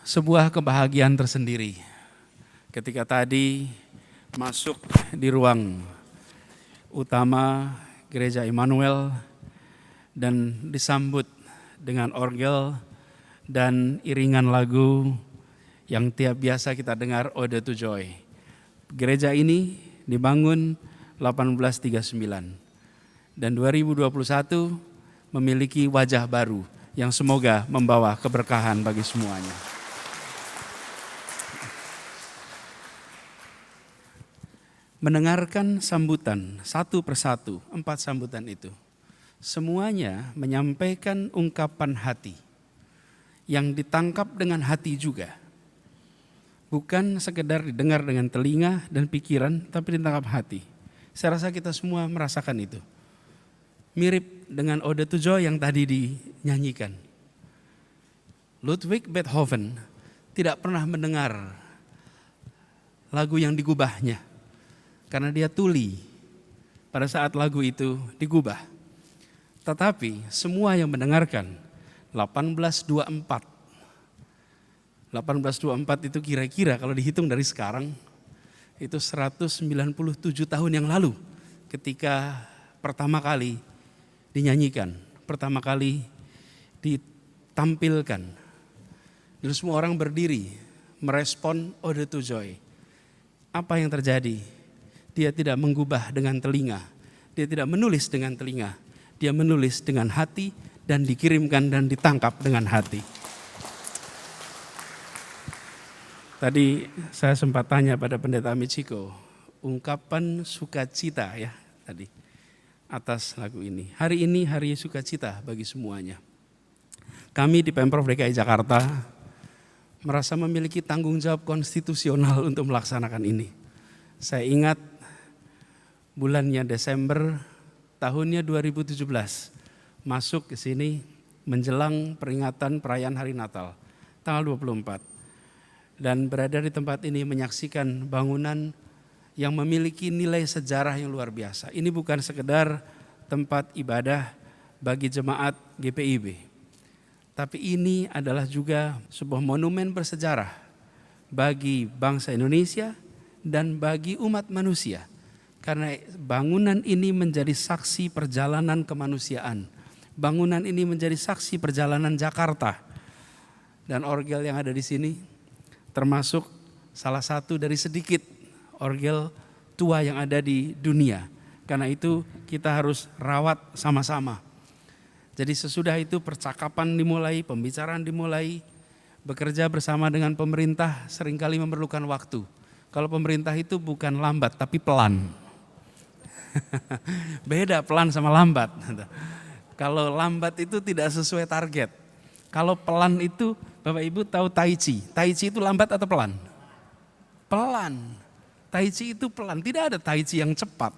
Sebuah kebahagiaan tersendiri ketika tadi masuk di ruang utama Gereja Immanuel dan disambut dengan orgel dan iringan lagu yang tiap biasa kita dengar, Ode to Joy. Gereja ini dibangun 1839 dan 2021 memiliki wajah baru yang semoga membawa keberkahan bagi semuanya. Mendengarkan sambutan satu persatu, 4 sambutan itu, semuanya menyampaikan ungkapan hati yang ditangkap dengan hati juga. Bukan sekedar didengar dengan telinga dan pikiran, tapi ditangkap hati. Saya rasa kita semua merasakan itu. Mirip dengan Ode to Joy yang tadi dinyanyikan. Ludwig Beethoven tidak pernah mendengar lagu yang digubahnya. Karena dia tuli pada saat lagu itu digubah. Tetapi semua yang mendengarkan 1824 itu kira-kira kalau dihitung dari sekarang itu 197 tahun yang lalu ketika pertama kali dinyanyikan, pertama kali ditampilkan. Dan semua orang berdiri merespon Ode to Joy. Apa yang terjadi? Dia tidak menggubah dengan telinga, dia tidak menulis dengan telinga, dia menulis dengan hati dan dikirimkan dan ditangkap dengan hati. Tadi saya sempat tanya pada Pendeta Michiko, ungkapan sukacita ya tadi atas lagu ini. Hari ini hari sukacita bagi semuanya. Kami di Pemprov DKI Jakarta merasa memiliki tanggung jawab konstitusional untuk melaksanakan ini. Saya ingat bulannya Desember tahunnya 2017 masuk ke sini menjelang peringatan perayaan Hari Natal tanggal 24 dan berada di tempat ini menyaksikan bangunan yang memiliki nilai sejarah yang luar biasa. Ini bukan sekedar tempat ibadah bagi jemaat GPIB, tapi ini adalah juga sebuah monumen bersejarah bagi bangsa Indonesia dan bagi umat manusia. Karena bangunan ini menjadi saksi perjalanan kemanusiaan. Bangunan ini menjadi saksi perjalanan Jakarta. Dan orgel yang ada di sini termasuk salah satu dari sedikit orgel tua yang ada di dunia. Karena itu kita harus rawat sama-sama. Jadi sesudah itu percakapan dimulai, pembicaraan dimulai, bekerja bersama dengan pemerintah seringkali memerlukan waktu. Kalau pemerintah itu bukan lambat tapi pelan. Beda pelan sama lambat. Kalau lambat itu tidak sesuai target. Kalau pelan itu, Bapak Ibu tahu Tai Chi. Tai Chi itu lambat atau pelan? Pelan. Tai Chi itu pelan, tidak ada Tai Chi yang cepat.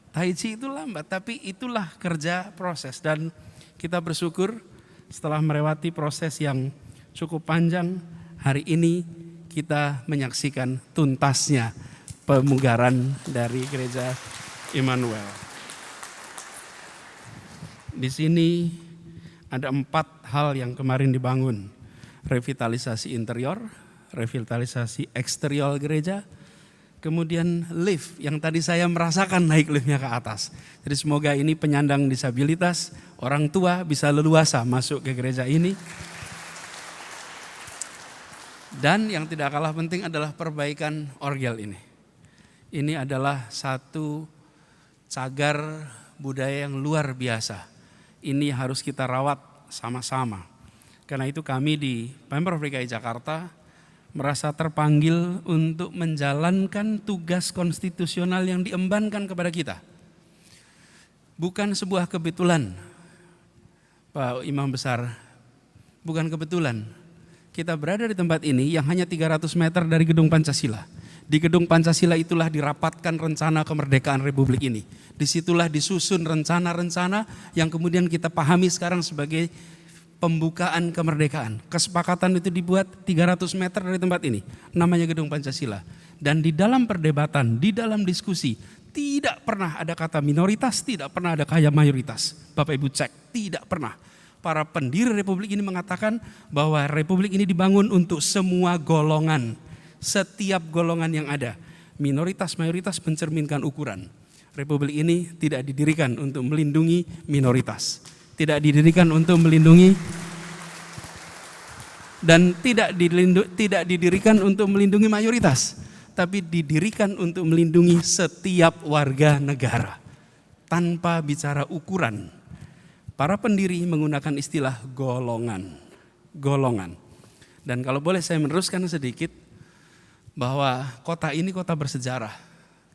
Tai Chi itu lambat, tapi itulah kerja proses. Dan kita bersyukur setelah melewati proses yang cukup panjang, hari ini kita menyaksikan tuntasnya pemugaran dari Gereja Immanuel. Di sini ada 4 hal yang kemarin dibangun. Revitalisasi interior, revitalisasi eksterior gereja, kemudian lift yang tadi saya merasakan naik liftnya ke atas. Jadi semoga ini penyandang disabilitas, orang tua bisa leluasa masuk ke gereja ini. Dan yang tidak kalah penting adalah perbaikan orgel ini. Ini adalah satu cagar budaya yang luar biasa. Ini harus kita rawat sama-sama. Karena itu kami di Pemprov DKI Jakarta merasa terpanggil untuk menjalankan tugas konstitusional yang diembankan kepada kita. Bukan sebuah kebetulan, Pak Imam Besar, bukan kebetulan. Kita berada di tempat ini yang hanya 300 meter dari Gedung Pancasila. Di Gedung Pancasila itulah dirapatkan rencana kemerdekaan Republik ini. Disitulah disusun rencana-rencana yang kemudian kita pahami sekarang sebagai pembukaan kemerdekaan. Kesepakatan itu dibuat 300 meter dari tempat ini, namanya Gedung Pancasila. Dan di dalam perdebatan, di dalam diskusi, tidak pernah ada kata minoritas, tidak pernah ada kata mayoritas. Bapak Ibu cek, tidak pernah. Para pendiri republik ini mengatakan bahwa republik ini dibangun untuk semua golongan, setiap golongan yang ada. Minoritas mayoritas mencerminkan ukuran. Republik ini tidak didirikan untuk melindungi minoritas, tidak didirikan untuk melindungi dan tidak didirikan untuk melindungi mayoritas, tapi didirikan untuk melindungi setiap warga negara tanpa bicara ukuran. Para pendiri menggunakan istilah golongan. Dan kalau boleh saya meneruskan sedikit, bahwa kota ini kota bersejarah.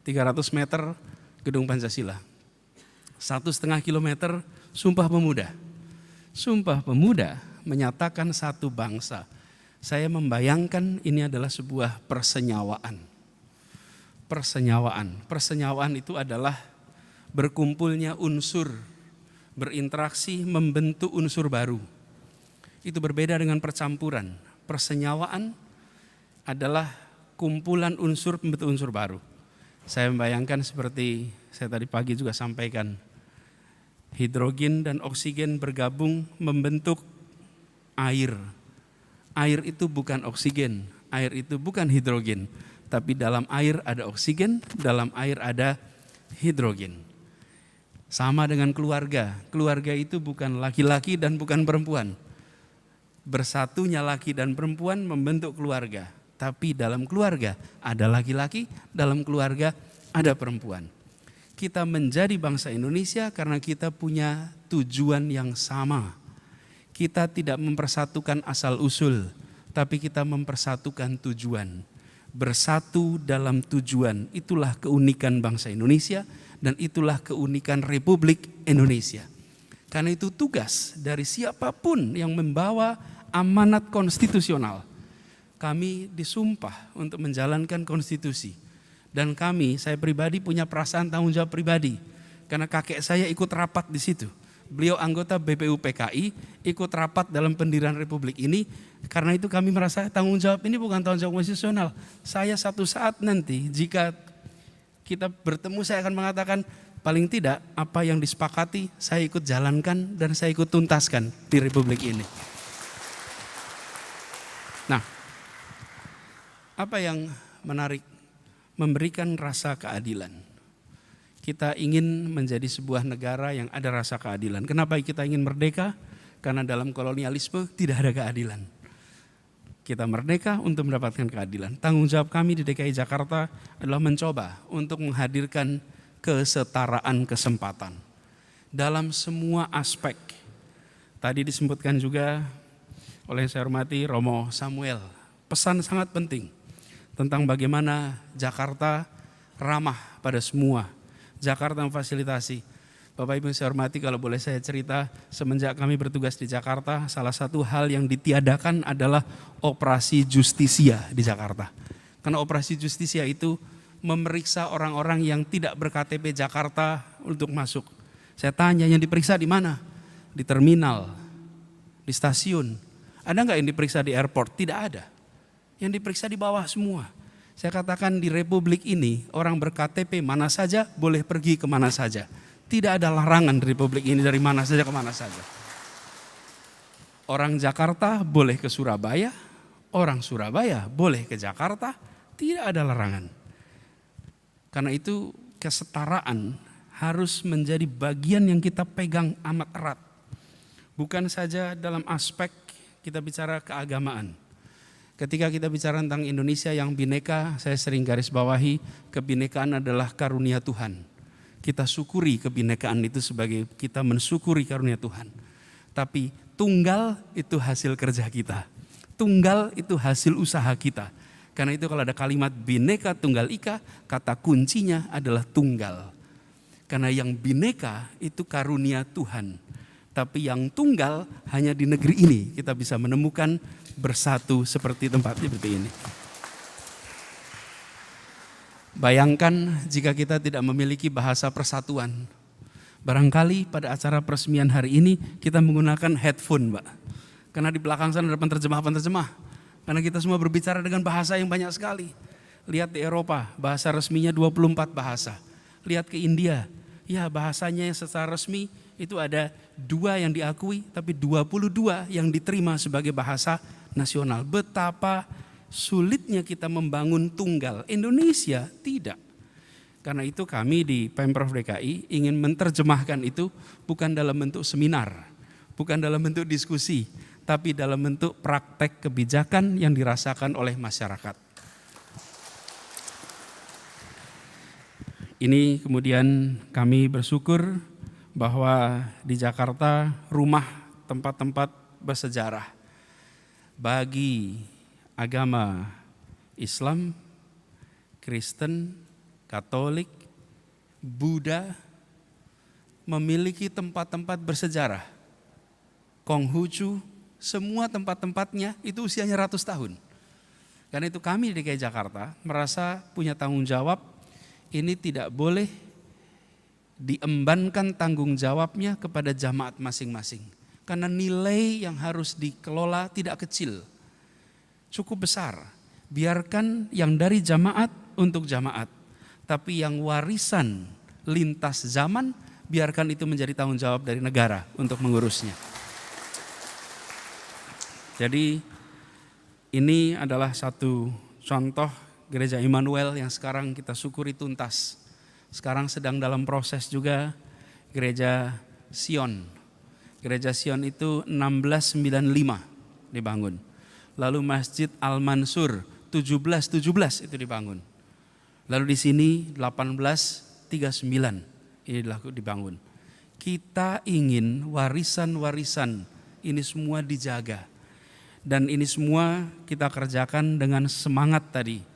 300 meter Gedung Pancasila. 1,5 kilometer Sumpah Pemuda. Sumpah Pemuda menyatakan satu bangsa. Saya membayangkan ini adalah sebuah persenyawaan. Persenyawaan itu adalah berkumpulnya unsur, berinteraksi, membentuk unsur baru. Itu berbeda dengan percampuran. Persenyawaan adalah kumpulan unsur membentuk unsur baru. Saya membayangkan seperti saya tadi pagi juga sampaikan, hidrogen dan oksigen bergabung membentuk air. Air itu bukan oksigen, air itu bukan hidrogen, tapi dalam air ada oksigen, dalam air ada hidrogen. Sama dengan keluarga, keluarga itu bukan laki-laki dan bukan perempuan. Bersatunya laki dan perempuan membentuk keluarga. Tapi dalam keluarga ada laki-laki, dalam keluarga ada perempuan. Kita menjadi bangsa Indonesia karena kita punya tujuan yang sama. Kita tidak mempersatukan asal-usul, tapi kita mempersatukan tujuan. Bersatu dalam tujuan, itulah keunikan bangsa Indonesia. Dan itulah keunikan Republik Indonesia. Karena itu tugas dari siapapun yang membawa amanat konstitusional. Kami disumpah untuk menjalankan konstitusi. Dan saya pribadi punya perasaan tanggung jawab pribadi. Karena kakek saya ikut rapat di situ. Beliau anggota BPUPKI, ikut rapat dalam pendirian Republik ini. Karena itu kami merasa tanggung jawab ini bukan tanggung jawab konstitusional. Saya satu saat nanti jika kita bertemu, saya akan mengatakan paling tidak apa yang disepakati saya ikut jalankan dan saya ikut tuntaskan di Republik ini. Nah, apa yang menarik? Memberikan rasa keadilan. Kita ingin menjadi sebuah negara yang ada rasa keadilan. Kenapa kita ingin merdeka? Karena dalam kolonialisme tidak ada keadilan. Kita merdeka untuk mendapatkan keadilan. Tanggung jawab kami di DKI Jakarta adalah mencoba untuk menghadirkan kesetaraan kesempatan dalam semua aspek. Tadi disebutkan juga oleh saya hormati Romo Samuel, pesan sangat penting tentang bagaimana Jakarta ramah pada semua. Jakarta memfasilitasi. Bapak Ibu saya hormati, kalau boleh saya cerita, semenjak kami bertugas di Jakarta, salah satu hal yang ditiadakan adalah operasi justisia di Jakarta. Karena operasi justisia itu memeriksa orang-orang yang tidak berKTP Jakarta untuk masuk. Saya tanya, yang diperiksa di mana? Di terminal, di stasiun. Ada nggak yang diperiksa di airport? Tidak ada. Yang diperiksa di bawah semua. Saya katakan di Republik ini, orang berKTP mana saja boleh pergi kemana saja. Tidak ada larangan di Republik ini dari mana saja ke mana saja. Orang Jakarta boleh ke Surabaya, orang Surabaya boleh ke Jakarta, tidak ada larangan. Karena itu kesetaraan harus menjadi bagian yang kita pegang amat erat. Bukan saja dalam aspek kita bicara keagamaan. Ketika kita bicara tentang Indonesia yang bineka, saya sering garis bawahi, kebinekaan adalah karunia Tuhan. Kita syukuri kebinekaan itu sebagai kita mensyukuri karunia Tuhan. Tapi tunggal itu hasil kerja kita. Tunggal itu hasil usaha kita. Karena itu kalau ada kalimat bineka tunggal ika, kata kuncinya adalah tunggal. Karena yang bineka itu karunia Tuhan. Tapi yang tunggal hanya di negeri ini kita bisa menemukan bersatu seperti tempat seperti ini. Bayangkan jika kita tidak memiliki bahasa persatuan. Barangkali pada acara peresmian hari ini kita menggunakan headphone, Mbak. Karena di belakang sana ada penerjemah-penerjemah. Karena kita semua berbicara dengan bahasa yang banyak sekali. Lihat di Eropa, bahasa resminya 24 bahasa. Lihat ke India, ya bahasanya yang secara resmi itu ada 2 yang diakui, tapi 22 yang diterima sebagai bahasa nasional. Betapa sulitnya kita membangun tunggal. Indonesia tidak. Karena itu kami di Pemprov DKI ingin menerjemahkan itu bukan dalam bentuk seminar, bukan dalam bentuk diskusi, tapi dalam bentuk praktek kebijakan yang dirasakan oleh masyarakat. Ini kemudian kami bersyukur bahwa di Jakarta rumah tempat-tempat bersejarah bagi agama Islam, Kristen, Katolik, Buddha memiliki tempat-tempat bersejarah. Konghucu, semua tempat-tempatnya itu usianya ratus tahun. Karena itu kami di DKI Jakarta merasa punya tanggung jawab, ini tidak boleh diembankan tanggung jawabnya kepada jamaat masing-masing. Karena nilai yang harus dikelola tidak kecil, cukup besar. Biarkan yang dari jamaat untuk jamaat, tapi yang warisan lintas zaman, biarkan itu menjadi tanggung jawab dari negara untuk mengurusnya. Jadi ini adalah satu contoh Gereja Immanuel yang sekarang kita syukuri tuntas. Sekarang sedang dalam proses juga Gereja Sion. Gereja Sion itu 1695 dibangun. Lalu Masjid Al-Mansur 1717 itu dibangun. Lalu di sini 1839 ini dibangun. Kita ingin warisan-warisan ini semua dijaga. Dan ini semua kita kerjakan dengan semangat tadi.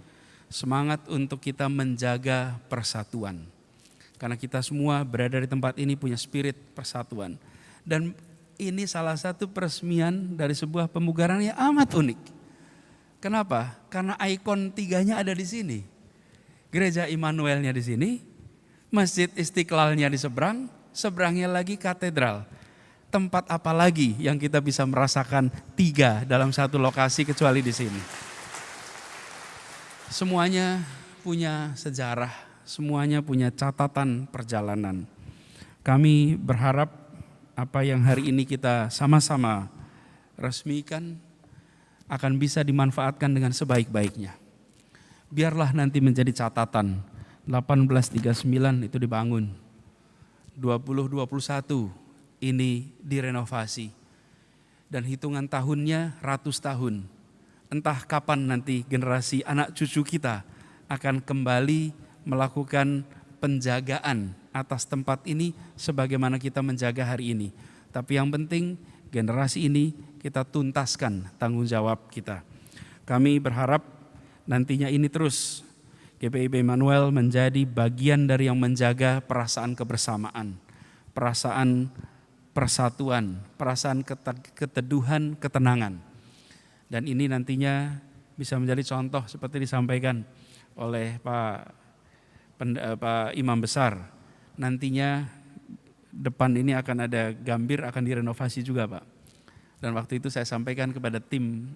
Semangat untuk kita menjaga persatuan. Karena kita semua berada di tempat ini punya spirit persatuan. Dan ini salah satu peresmian dari sebuah pemugaran yang amat unik. Kenapa? Karena ikon 3-nya ada di sini. Gereja Immanuelnya di sini, Masjid Istiqlalnya di seberang, seberangnya lagi katedral. Tempat apa lagi yang kita bisa merasakan 3 dalam satu lokasi kecuali di sini? Semuanya punya sejarah, semuanya punya catatan perjalanan. Kami berharap apa yang hari ini kita sama-sama resmikan akan bisa dimanfaatkan dengan sebaik-baiknya. Biarlah nanti menjadi catatan, 1839 itu dibangun, 2021 ini direnovasi, dan hitungan tahunnya ratus tahun. Entah kapan nanti generasi anak cucu kita akan kembali melakukan penjagaan atas tempat ini sebagaimana kita menjaga hari ini. Tapi yang penting generasi ini kita tuntaskan tanggung jawab kita. Kami berharap nantinya ini terus GPIB Immanuel menjadi bagian dari yang menjaga perasaan kebersamaan, perasaan persatuan, perasaan keteduhan, ketenangan. Dan ini nantinya bisa menjadi contoh seperti disampaikan oleh Pak Imam Besar. Nantinya depan ini akan ada gambir, akan direnovasi juga Pak. Dan waktu itu saya sampaikan kepada tim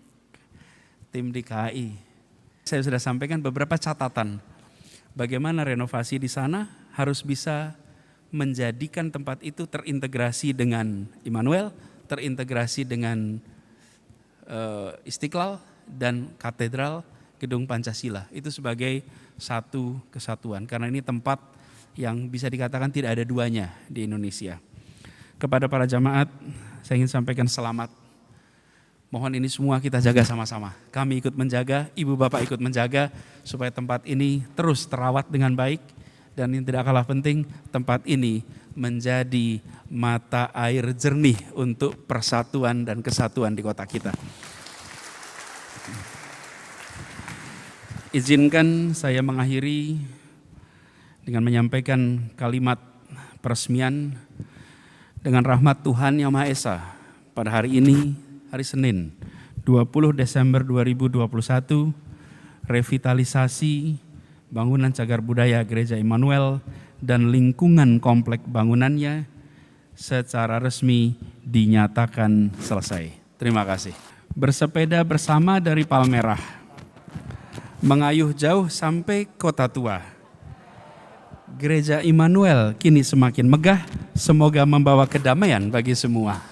di KAI. Saya sudah sampaikan beberapa catatan bagaimana renovasi di sana harus bisa menjadikan tempat itu terintegrasi dengan Immanuel, terintegrasi dengan Istiqlal dan Katedral Gedung Pancasila. Itu sebagai satu kesatuan karena ini tempat yang bisa dikatakan tidak ada duanya di Indonesia. Kepada para jamaat saya ingin sampaikan selamat. Mohon ini semua kita jaga sama-sama. Kami ikut menjaga, ibu bapak ikut menjaga supaya tempat ini terus terawat dengan baik. Dan yang tidak kalah penting, tempat ini menjadi mata air jernih untuk persatuan dan kesatuan di kota kita. Izinkan saya mengakhiri dengan menyampaikan kalimat peresmian dengan rahmat Tuhan Yang Maha Esa pada hari ini, hari Senin, 20 Desember 2021, revitalisasi bangunan cagar budaya Gereja Immanuel dan lingkungan komplek bangunannya secara resmi dinyatakan selesai. Terima kasih. Bersepeda bersama dari Palmerah, mengayuh jauh sampai Kota Tua. Gereja Immanuel kini semakin megah, semoga membawa kedamaian bagi semua.